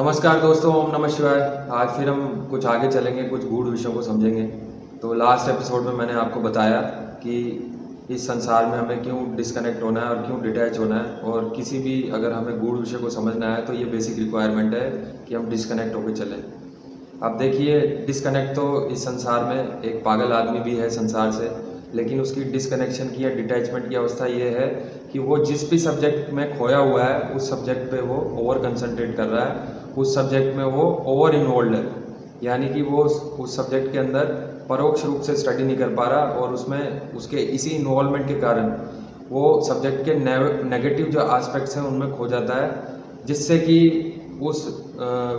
नमस्कार दोस्तों, ओम नमः शिवाय। आज फिर हम कुछ आगे चलेंगे, कुछ गूढ़ विषयों को समझेंगे। तो लास्ट एपिसोड में मैंने आपको बताया कि इस संसार में हमें क्यों डिस्कनेक्ट होना है और क्यों डिटैच होना है, और किसी भी अगर हमें गूढ़ विषय को समझना है तो ये बेसिक रिक्वायरमेंट है कि हम डिस्कनेक्ट होकर चलें। अब देखिए, डिस्कनेक्ट तो इस संसार में एक पागल आदमी भी है संसार से, लेकिन उसकी डिस्कनेक्शन की या डिटैचमेंट की अवस्था ये है कि वो जिस भी सब्जेक्ट में खोया हुआ है उस सब्जेक्ट पे वो ओवर कंसंट्रेट कर रहा है, उस सब्जेक्ट में वो ओवर इन्वॉल्व है। यानी कि वो उस सब्जेक्ट के अंदर परोक्ष रूप से स्टडी नहीं कर पा रहा, और उसमें उसके इसी इन्वॉल्वमेंट के कारण वो सब्जेक्ट के नेगेटिव जो एस्पेक्ट्स हैं उनमें खो जाता है, जिससे कि उस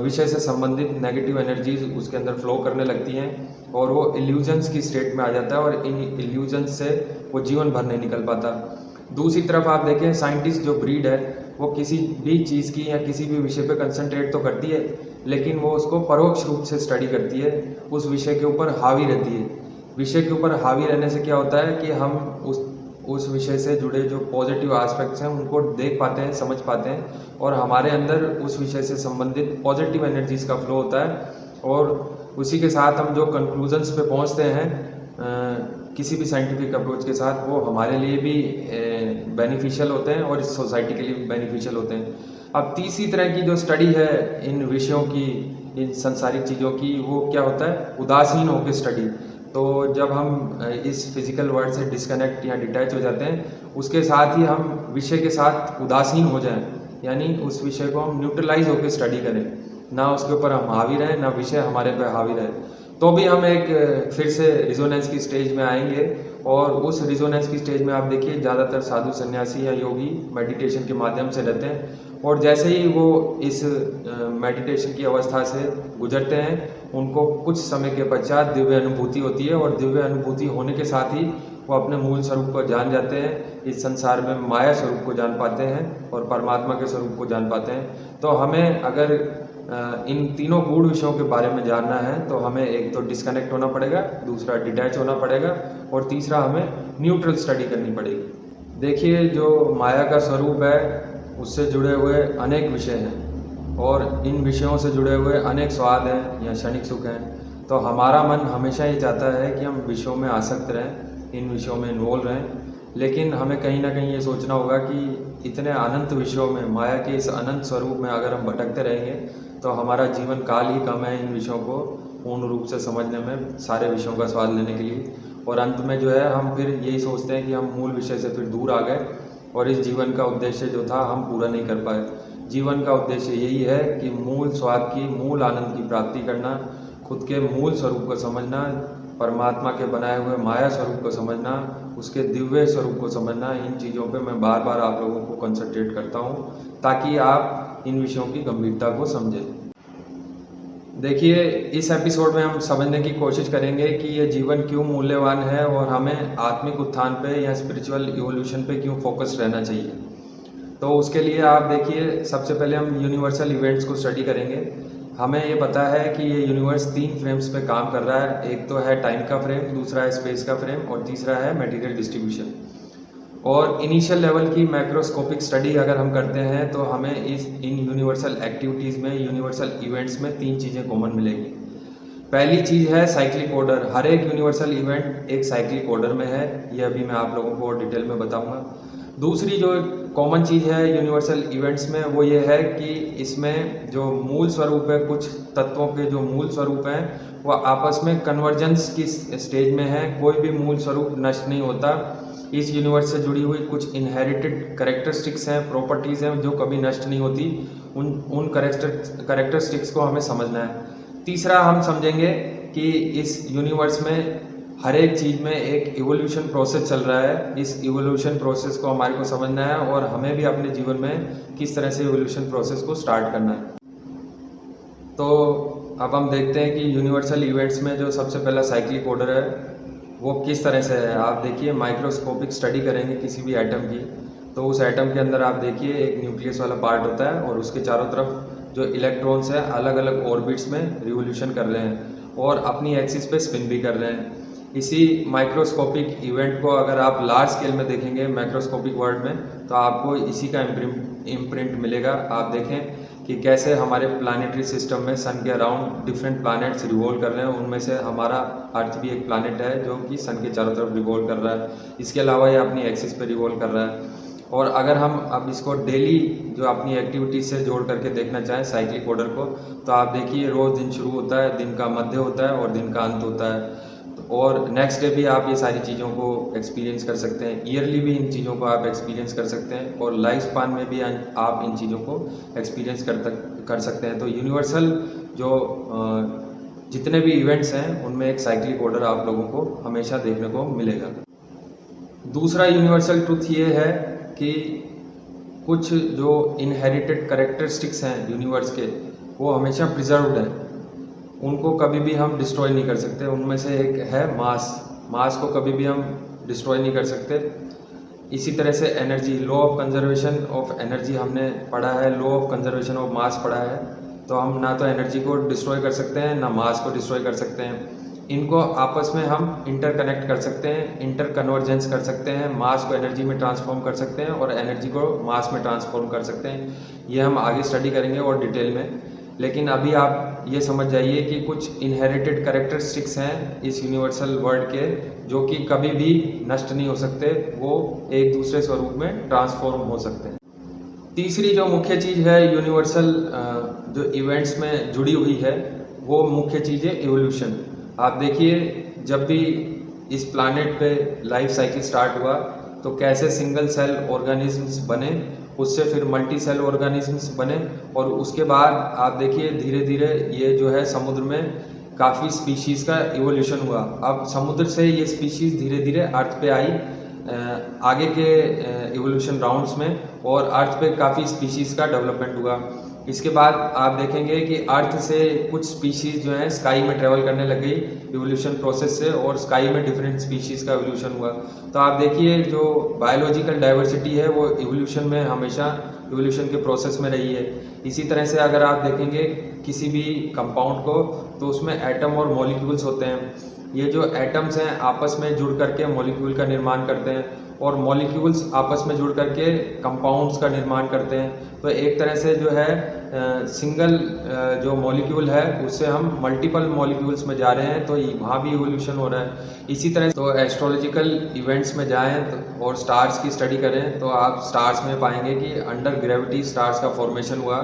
विषय से संबंधित नेगेटिव एनर्जीज उसके अंदर फ्लो करने लगती हैं और वो इल्यूजन्स की स्टेट में आ जाता है, और इन इल्यूजन्स से वो जीवन भर नहीं निकल पाता। दूसरी तरफ आप देखें, साइंटिस्ट जो ब्रीड है वो किसी भी चीज़ की या किसी भी विषय पे कंसंट्रेट तो करती है, लेकिन वो उसको परोक्ष रूप से स्टडी करती है, उस विषय के ऊपर हावी रहती है। विषय के ऊपर हावी रहने से क्या होता है कि हम उस विषय से जुड़े जो पॉजिटिव एस्पेक्ट्स हैं उनको देख पाते हैं, समझ पाते हैं, और हमारे अंदर उस विषय से संबंधित पॉजिटिव एनर्जीज का फ्लो होता है, और उसी के साथ हम जो कंक्लूजन्स पे पहुंचते हैं किसी भी साइंटिफिक अप्रोच के साथ, वो हमारे लिए भी बेनिफिशियल होते हैं और इस सोसाइटी के लिए भी बेनिफिशियल होते हैं। अब तीसरी तरह की जो स्टडी है इन विषयों की, इन संसारिक चीज़ों की, वो क्या होता है, उदासीन होकर स्टडी। तो जब हम इस फिजिकल वर्ल्ड से डिस्कनेक्ट या डिटैच हो जाते हैं, उसके साथ ही हम विषय के साथ उदासीन हो जाएं, यानी उस विषय को हम न्यूट्रलाइज होकर स्टडी करें, ना उसके ऊपर हम हावी रहें, ना विषय हमारे पे हावी रहे, तो भी हम एक फिर से रिजोनेंस की स्टेज में आएंगे। और उस रिजोनेंस की स्टेज में आप देखिए, ज़्यादातर साधु सन्यासी या योगी मेडिटेशन के माध्यम से रहते हैं, और जैसे ही वो इस मेडिटेशन की अवस्था से गुजरते हैं, उनको कुछ समय के पश्चात दिव्य अनुभूति होती है, और दिव्य अनुभूति होने के साथ ही वो अपने मूल स्वरूप को जान जाते हैं, इस संसार में माया स्वरूप को जान पाते हैं और परमात्मा के स्वरूप को जान पाते हैं। तो हमें अगर इन तीनों गूढ़ विषयों के बारे में जानना है तो हमें एक तो डिस्कनेक्ट होना पड़ेगा, दूसरा डिटैच होना पड़ेगा, और तीसरा हमें न्यूट्रल स्टडी करनी पड़ेगी। देखिए, जो माया का स्वरूप है उससे जुड़े हुए अनेक विषय हैं, और इन विषयों से जुड़े हुए अनेक स्वाद हैं या क्षणिक सुख हैं। तो हमारा मन हमेशा ये चाहता है कि हम विषयों में आसक्त रहें, इन विषयों में इन्वॉल्व रहें, लेकिन हमें कहीं ना कहीं ये सोचना होगा कि इतने अनंत विषयों में, माया के इस अनंत स्वरूप में अगर हम भटकते रहेंगे तो हमारा जीवन काल ही कम है इन विषयों को पूर्ण रूप से समझने में, सारे विषयों का स्वाद लेने के लिए। और अंत में जो है, हम फिर यही सोचते हैं कि हम मूल विषय से फिर दूर आ गए और इस जीवन का उद्देश्य जो था हम पूरा नहीं कर पाए। जीवन का उद्देश्य यही है कि मूल स्वाद की, मूल आनंद की प्राप्ति करना, खुद के मूल स्वरूप को समझना, परमात्मा के बनाए हुए माया स्वरूप को समझना, उसके दिव्य स्वरूप को समझना। इन चीज़ों पे मैं बार बार आप लोगों को कंसंट्रेट करता हूँ ताकि आप इन विषयों की गंभीरता को समझें। देखिए, इस एपिसोड में हम समझने की कोशिश करेंगे कि ये जीवन क्यों मूल्यवान है और हमें आत्मिक उत्थान पे या स्पिरिचुअल इवोल्यूशन पे क्यों फोकस रहना चाहिए। तो उसके लिए आप देखिए, सबसे पहले हम यूनिवर्सल इवेंट्स को स्टडी करेंगे। हमें ये पता है कि ये यूनिवर्स 3 फ्रेम्स पे काम कर रहा है। एक तो है टाइम का फ्रेम, दूसरा है स्पेस का फ्रेम, और तीसरा है मटेरियल डिस्ट्रीब्यूशन। और इनिशियल लेवल की मैक्रोस्कोपिक स्टडी अगर हम करते हैं तो हमें इन यूनिवर्सल एक्टिविटीज़ में, यूनिवर्सल इवेंट्स में 3 चीज़ें कॉमन मिलेंगी। पहली चीज़ है साइक्लिक ऑर्डर। हर एक यूनिवर्सल इवेंट एक साइक्लिक ऑर्डर में है, ये अभी मैं आप लोगों को और डिटेल में बताऊंगा। दूसरी जो कॉमन चीज़ है यूनिवर्सल इवेंट्स में, वो ये है कि इसमें जो मूल स्वरूप है, कुछ तत्वों के जो मूल स्वरूप हैं वो आपस में कन्वर्जेंस की स्टेज में है। कोई भी मूल स्वरूप नष्ट नहीं होता। इस यूनिवर्स से जुड़ी हुई कुछ इनहेरिटेड करेक्टरिस्टिक्स हैं, प्रॉपर्टीज़ हैं जो कभी नष्ट नहीं होती। उन करेक्टरिस्टिक्स को हमें समझना है। तीसरा हम समझेंगे कि इस यूनिवर्स में हर एक चीज़ में एक इवोल्यूशन प्रोसेस चल रहा है। इस इवोल्यूशन प्रोसेस को हमारे को समझना है और हमें भी अपने जीवन में किस तरह से इवोल्यूशन प्रोसेस को स्टार्ट करना है। तो अब हम देखते हैं कि यूनिवर्सल इवेंट्स में जो सबसे पहला साइक्लिक ऑर्डर है वो किस तरह से है। आप देखिए, माइक्रोस्कोपिक स्टडी करेंगे किसी भी एटम की, तो उस एटम के अंदर आप देखिए एक न्यूक्लियस वाला पार्ट होता है, और उसके चारों तरफ जो इलेक्ट्रॉन्स हैं अलग अलग ऑर्बिट्स में रिवोल्यूशन कर रहे हैं और अपनी एक्सिस पे स्पिन भी कर रहे हैं। इसी माइक्रोस्कोपिक इवेंट को अगर आप लार्ज स्केल में देखेंगे, माइक्रोस्कोपिक वर्ल्ड में, तो आपको इसी का इम्प्रिंट मिलेगा। आप देखें कि कैसे हमारे प्लानिटरी सिस्टम में सन के अराउंड डिफरेंट प्लैनेट्स रिवॉल्व कर रहे हैं। उनमें से हमारा अर्थ भी एक प्लैनेट है जो कि सन के चारों तरफ रिवॉल्व कर रहा है। इसके अलावा ये अपनी एक्सिस पे रिवॉल्व कर रहा है। और अगर हम अब इसको डेली जो अपनी एक्टिविटीज से जोड़ करके देखना चाहें साइक्लिक ऑर्डर को, तो आप देखिए रोज़ दिन शुरू होता है, दिन का मध्य होता है और दिन का अंत होता है। और नेक्स्ट डे भी आप ये सारी चीज़ों को एक्सपीरियंस कर सकते हैं, ईयरली भी इन चीज़ों को आप एक्सपीरियंस कर सकते हैं और लाइफ स्पान में भी आप इन चीज़ों को एक्सपीरियंस कर सकते हैं। तो यूनिवर्सल जो जितने भी इवेंट्स हैं उनमें एक साइक्लिक ऑर्डर आप लोगों को हमेशा देखने को मिलेगा। दूसरा यूनिवर्सल ट्रुथ ये है कि कुछ जो इनहेरिटेड कैरेक्टरिस्टिक्स हैं यूनिवर्स के, वो हमेशा प्रिजर्व्ड हैं, उनको कभी भी हम डिस्ट्रॉय नहीं कर सकते। उनमें से एक है मास को कभी भी हम डिस्ट्रॉय नहीं कर सकते। इसी तरह से energy, law of conservation of energy हमने पढ़ा है, law of conservation of mass पढ़ा है। तो हम ना तो एनर्जी को डिस्ट्रॉय कर सकते हैं ना मास को डिस्ट्रॉय कर सकते हैं। इनको आपस में हम इंटरकनेक्ट कर सकते हैं, इंटर कन्वर्जेंस कर सकते हैं, मास को एनर्जी में ट्रांसफॉर्म कर सकते हैं और एनर्जी को मास में ट्रांसफॉर्म कर सकते हैं। ये हम आगे स्टडी करेंगे और डिटेल में। लेकिन अभी आप ये समझ जाइए कि कुछ इनहेरिटेड कैरेक्टरिस्टिक्स हैं इस यूनिवर्सल वर्ल्ड के जो कि कभी भी नष्ट नहीं हो सकते, वो एक दूसरे स्वरूप में ट्रांसफॉर्म हो सकते हैं। तीसरी जो मुख्य चीज़ है यूनिवर्सल जो इवेंट्स में जुड़ी हुई है, वो मुख्य चीज़ है इवोल्यूशन। आप देखिए जब भी इस प्लैनेट पे लाइफ साइकिल स्टार्ट हुआ तो कैसे सिंगल सेल ऑर्गेनिजम्स बने, उससे फिर मल्टी सेल ऑर्गेनिजम्स बने और उसके बाद आप देखिए धीरे धीरे ये जो है समुद्र में काफ़ी स्पीशीज़ का इवोल्यूशन हुआ। अब समुद्र से ये स्पीशीज़ धीरे धीरे अर्थ पे आई आगे के इवोल्यूशन राउंड्स में, और अर्थ पे काफ़ी स्पीशीज़ का डेवलपमेंट हुआ। इसके बाद आप देखेंगे कि अर्थ से कुछ स्पीशीज़ जो है स्काई में ट्रेवल करने लग गई इवोल्यूशन प्रोसेस से, और स्काई में डिफरेंट स्पीशीज़ का इवोल्यूशन हुआ। तो आप देखिए जो बायोलॉजिकल डाइवर्सिटी है वो इवोल्यूशन में हमेशा इवोल्यूशन के प्रोसेस में रही है। इसी तरह से अगर आप देखेंगे किसी भी कंपाउंड को, तो उसमें एटम और मॉलिक्यूल्स होते हैं। ये जो एटम्स हैं आपस में जुड़ करके मॉलिक्यूल का निर्माण करते हैं और मॉलिक्यूल्स आपस में जुड़ करके कंपाउंड्स का निर्माण करते हैं। तो एक तरह से जो है सिंगल जो मॉलिक्यूल है उससे हम मल्टीपल मॉलिक्यूल्स में जा रहे हैं, तो वहाँ भी इवोल्यूशन हो रहा है। इसी तरह तो एस्ट्रोलॉजिकल इवेंट्स में जाएं और स्टार्स की स्टडी करें तो आप स्टार्स में पाएंगे कि अंडर ग्रेविटी स्टार्स का फॉर्मेशन हुआ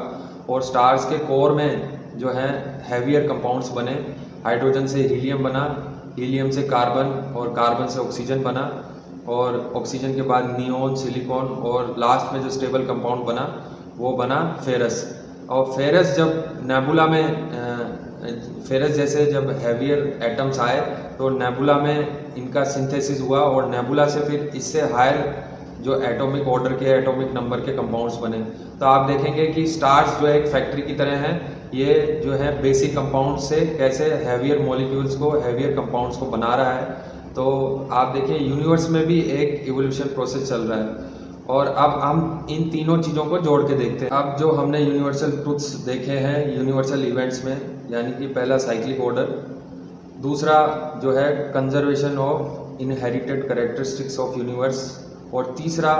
और स्टार्स के कोर में जो है हैवियर कंपाउंड्स बने। हाइड्रोजन से हीलियम बना, हीलियम से कार्बन और कार्बन से ऑक्सीजन बना, और ऑक्सीजन के बाद नियोन, सिलिकॉन, और लास्ट में जो स्टेबल कंपाउंड बना वो बना फेरस। और फेरस जब नेबुला में फेरस जैसे जब हैवियर एटम्स आए तो नेबुला में इनका सिंथेसिस हुआ और नेबुला से फिर इससे हायर जो एटॉमिक ऑर्डर के एटॉमिक नंबर के कंपाउंड्स बने। तो आप देखेंगे कि स्टार्स जो है एक फैक्ट्री की तरह है, ये जो है बेसिक कंपाउंड से कैसे हैवियर मॉलिक्यूल्स को, हैवियर कंपाउंड्स को बना रहा है। तो आप देखिए यूनिवर्स में भी एक इवोल्यूशन प्रोसेस चल रहा है। और अब हम इन तीनों चीज़ों को जोड़ के देखते हैं। अब जो हमने यूनिवर्सल ट्रुथ्स देखे हैं यूनिवर्सल इवेंट्स में, यानी कि पहला साइक्लिक ऑर्डर, दूसरा जो है conservation of inherited characteristics of universe, और तीसरा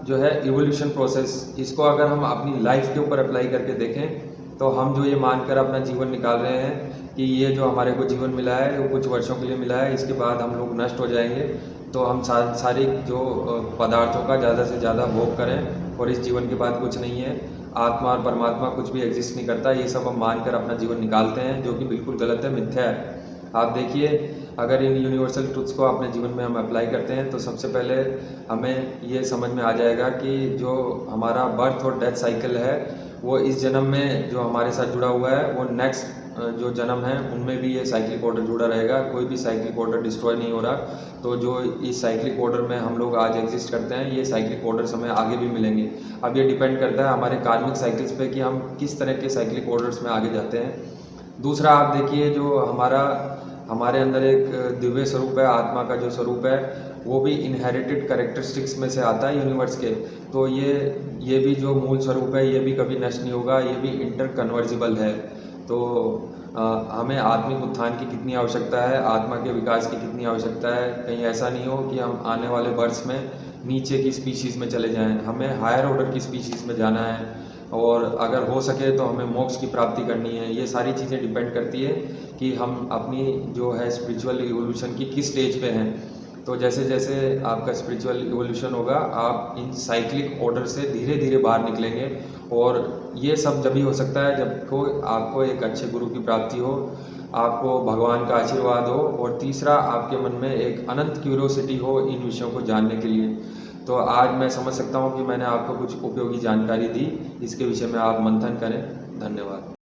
जो है इवोल्यूशन प्रोसेस। इसको अगर हम अपनी लाइफ के ऊपर अप्लाई करके देखें तो हम जो ये मानकर अपना जीवन निकाल रहे हैं कि ये जो हमारे को जीवन मिला है वो कुछ वर्षों के लिए मिला है, इसके बाद हम लोग नष्ट हो जाएंगे, तो हम सारी जो पदार्थों का ज़्यादा से ज़्यादा भोग करें और इस जीवन के बाद कुछ नहीं है, आत्मा और परमात्मा कुछ भी एग्जिस्ट नहीं करता, ये सब हम मानकर अपना जीवन निकालते हैं, जो कि बिल्कुल गलत है, मिथ्या है। आप देखिए अगर इन यूनिवर्सल ट्रुथ्स को अपने जीवन में हम अप्लाई करते हैं तो सबसे पहले हमें ये समझ में आ जाएगा कि जो हमारा बर्थ और डेथ साइकिल है वो इस जन्म में जो हमारे साथ जुड़ा हुआ है, वो नेक्स्ट जो जन्म है उनमें भी ये साइक्लिक ऑर्डर जुड़ा रहेगा। कोई भी साइक्लिक ऑर्डर डिस्ट्रॉय नहीं हो रहा। तो जो इस साइक्लिक ऑर्डर में हम लोग आज एग्जिस्ट करते हैं, ये साइक्लिक ऑर्डर्स हमें आगे भी मिलेंगे। अब ये डिपेंड करता है हमारे कार्मिक साइकिल्स पे कि हम किस तरह के साइक्लिक ऑर्डर्स में आगे जाते हैं। दूसरा आप देखिए जो हमारे अंदर एक दिव्य स्वरूप है, आत्मा का जो स्वरूप है, वो भी इनहेरिटेड कैरेक्टरिस्टिक्स में से आता है यूनिवर्स के। तो ये भी जो मूल स्वरूप है ये भी कभी नष्ट नहीं होगा, ये भी इंटर कन्वर्जिबल है। तो हमें आत्मिक उत्थान की कितनी आवश्यकता है, आत्मा के विकास की कितनी आवश्यकता है। कहीं ऐसा नहीं हो कि हम आने वाले वर्ष में नीचे की स्पीशीज़ में चले जाएं, हमें हायर ऑर्डर की स्पीशीज़ में जाना है। और अगर हो सके तो हमें मोक्ष की प्राप्ति करनी है। ये सारी चीज़ें डिपेंड करती है कि हम अपनी जो है स्पिरिचुअल इवोल्यूशन की किस स्टेज पे हैं। तो जैसे जैसे आपका स्पिरिचुअल इवोल्यूशन होगा, आप इन साइक्लिक ऑर्डर से धीरे धीरे बाहर निकलेंगे। और ये सब जब ही हो सकता है जब को आपको एक अच्छे गुरु की प्राप्ति हो, आपको भगवान का आशीर्वाद हो, और तीसरा आपके मन में एक अनंत क्यूरियोसिटी हो इन विषयों को जानने के लिए। तो आज मैं समझ सकता हूँ कि मैंने आपको कुछ उपयोगी जानकारी दी। इसके विषय में आप मंथन करें। धन्यवाद।